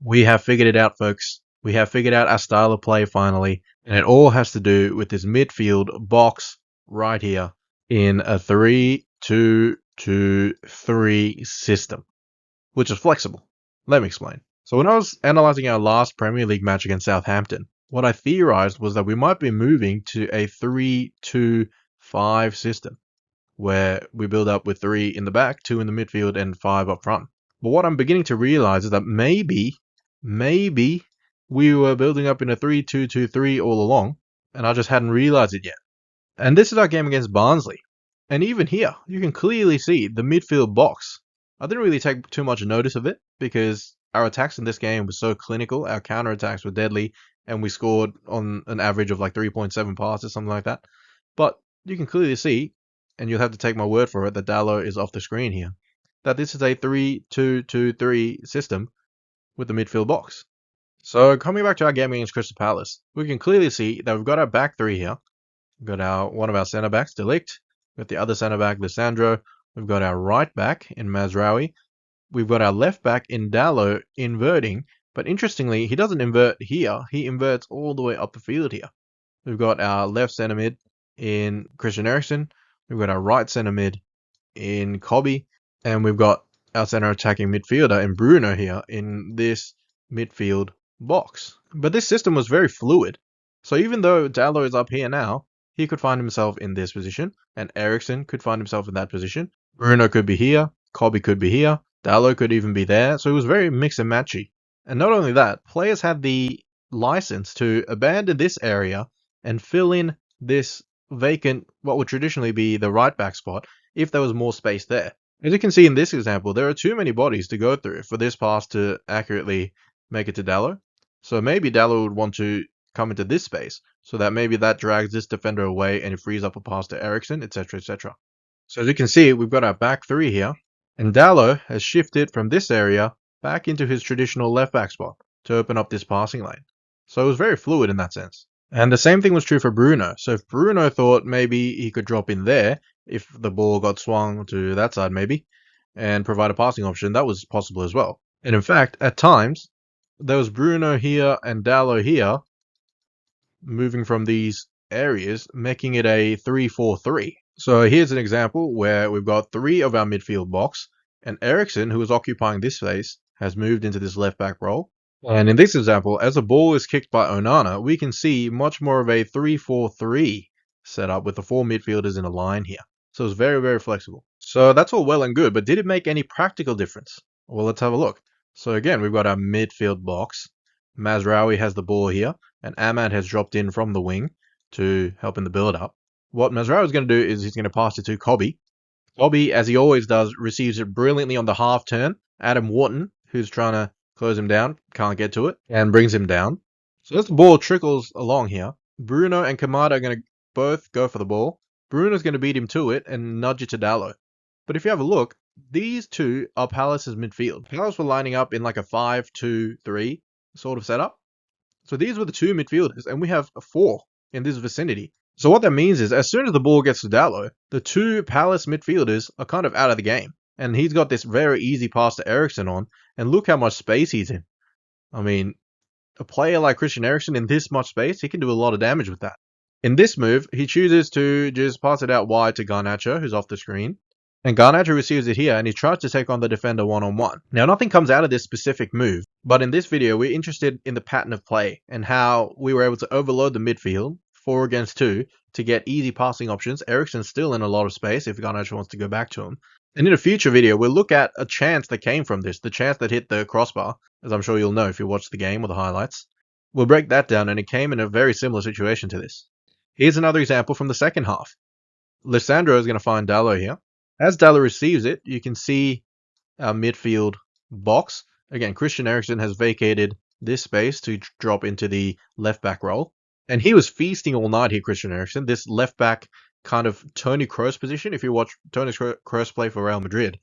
We have figured it out, folks. We have figured out our style of play finally, and it all has to do with this midfield box right here in a 3-2-2-3 system, which is flexible. Let me explain. So when I was analyzing our last Premier League match against Southampton, what I theorized was that we might be moving to a 3-2-5 system, where we build up with 3 in the back, 2 in the midfield, and 5 up front. But what I'm beginning to realize is that maybe we were building up in a 3-2-2-3 all along, and I just hadn't realized it yet. And this is our game against Barnsley. And even here, you can clearly see the midfield box. I didn't really take too much notice of it because our attacks in this game were so clinical, our counter-attacks were deadly, and we scored on an average of like 3.7 passes, something like that. But you can clearly see, and you'll have to take my word for it, that Dallo is off the screen here, that this is a 3-2-2-3 system with the midfield box. So coming back to our game against Crystal Palace, we can clearly see that we've got our back three here. We've got one of our centre backs, De Ligt. We've got the other centre back, Lissandro. We've got our right back in Mazraoui. We've got our left back in Dallo inverting, but interestingly, he doesn't invert here. He inverts all the way up the field here. We've got our left centre mid in Christian Eriksen. We've got our right centre mid in Kobe. And we've got our centre attacking midfielder in Bruno here in this midfield box. But this system was very fluid. So even though Dallo is up here now, he could find himself in this position, and Eriksen could find himself in that position. Bruno could be here, Kobe could be here, Dallo could even be there, so it was very mix and matchy. And not only that, players had the license to abandon this area and fill in this vacant, what would traditionally be the right back spot, if there was more space there. As you can see in this example, there are too many bodies to go through for this pass to accurately make it to Dallo. So maybe Dallo would want to come into this space, so that maybe that drags this defender away and it frees up a pass to Eriksen, etc, etc. So as you can see, we've got our back three here, and Dallo has shifted from this area back into his traditional left back spot to open up this passing lane. So it was very fluid in that sense. And the same thing was true for Bruno. So if Bruno thought maybe he could drop in there, if the ball got swung to that side maybe, and provide a passing option, that was possible as well. And in fact, at times, there was Bruno here and Dallo here, moving from these areas, making it a 3-4-3. So here's an example where we've got 3 of our midfield box, and Eriksen, who is occupying this space, has moved into this left back role. And in this example, as the ball is kicked by Onana, we can see much more of a 3-4-3 setup with the 4 midfielders in a line here. So it's very, very flexible. So that's all well and good, but did it make any practical difference? Well, let's have a look. So again, we've got our midfield box. Mazraoui has the ball here, and Ahmad has dropped in from the wing to help in the build-up. What Mazraoui is going to do is he's going to pass it to Kobe. Kobe, as he always does, receives it brilliantly on the half turn. Adam Wharton, who's trying to close him down, can't get to it, and brings him down. So as the ball trickles along here, Bruno and Kamada are going to both go for the ball. Bruno's going to beat him to it and nudge it to Dallo. But if you have a look, these two are Palace's midfield. Palace were lining up in like a 5-2-3 sort of setup. So these were the 2 midfielders, and we have 4 in this vicinity. So what that means is, as soon as the ball gets to Dallo, the 2 Palace midfielders are kind of out of the game. And he's got this very easy pass to Eriksen on, and look how much space he's in. I mean, a player like Christian Eriksen in this much space, he can do a lot of damage with that. In this move, he chooses to just pass it out wide to Garnacho, who's off the screen. And Garnacho receives it here, and he tries to take on the defender one-on-one. Now, nothing comes out of this specific move, but in this video, we're interested in the pattern of play and how we were able to overload the midfield, 4 against 2, to get easy passing options. Eriksen's still in a lot of space if Garnacho wants to go back to him. And in a future video, we'll look at a chance that came from this, the chance that hit the crossbar, as I'm sure you'll know if you watch the game or the highlights. We'll break that down, and it came in a very similar situation to this. Here's another example from the second half. Lissandro is going to find Dallo here. As Dallo receives it, you can see our midfield box. Again, Christian Eriksen has vacated this space to drop into the left back role. And he was feasting all night here, Christian Eriksen. This left back kind of Toni Kroos position. If you watch Toni Kroos play for Real Madrid,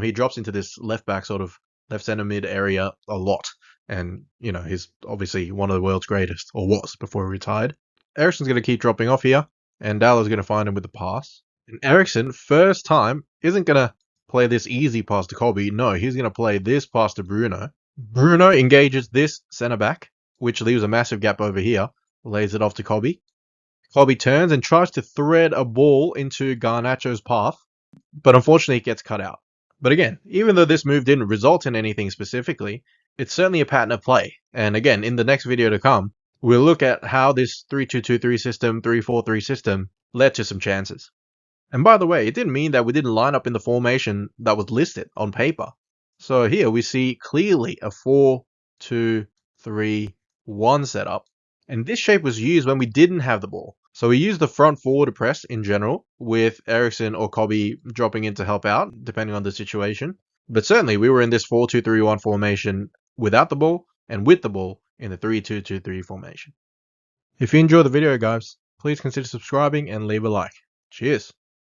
he drops into this left back sort of left center mid area a lot. And, you know, he's obviously one of the world's greatest, or was before he retired. Eriksen's going to keep dropping off here, and Dallo's going to find him with the pass. And Eriksen, first time, isn't going to play this easy pass to Kobe. No, he's going to play this pass to Bruno. Bruno engages this centre back, which leaves a massive gap over here, lays it off to Kobe. Kobe turns and tries to thread a ball into Garnacho's path, but unfortunately it gets cut out. But again, even though this move didn't result in anything specifically, it's certainly a pattern of play. And again, in the next video to come, we'll look at how this 3-2-2-3 system, 3-4-3 system led to some chances. And by the way, it didn't mean that we didn't line up in the formation that was listed on paper. So here we see clearly a 4-2-3-1 setup. And this shape was used when we didn't have the ball. So we used the front forward press in general, with Eriksson or Kobe dropping in to help out, depending on the situation. But certainly we were in this 4-2-3-1 formation without the ball and with the ball in the 3-2-2-3 formation. If you enjoyed the video, guys, please consider subscribing and leave a like. Cheers!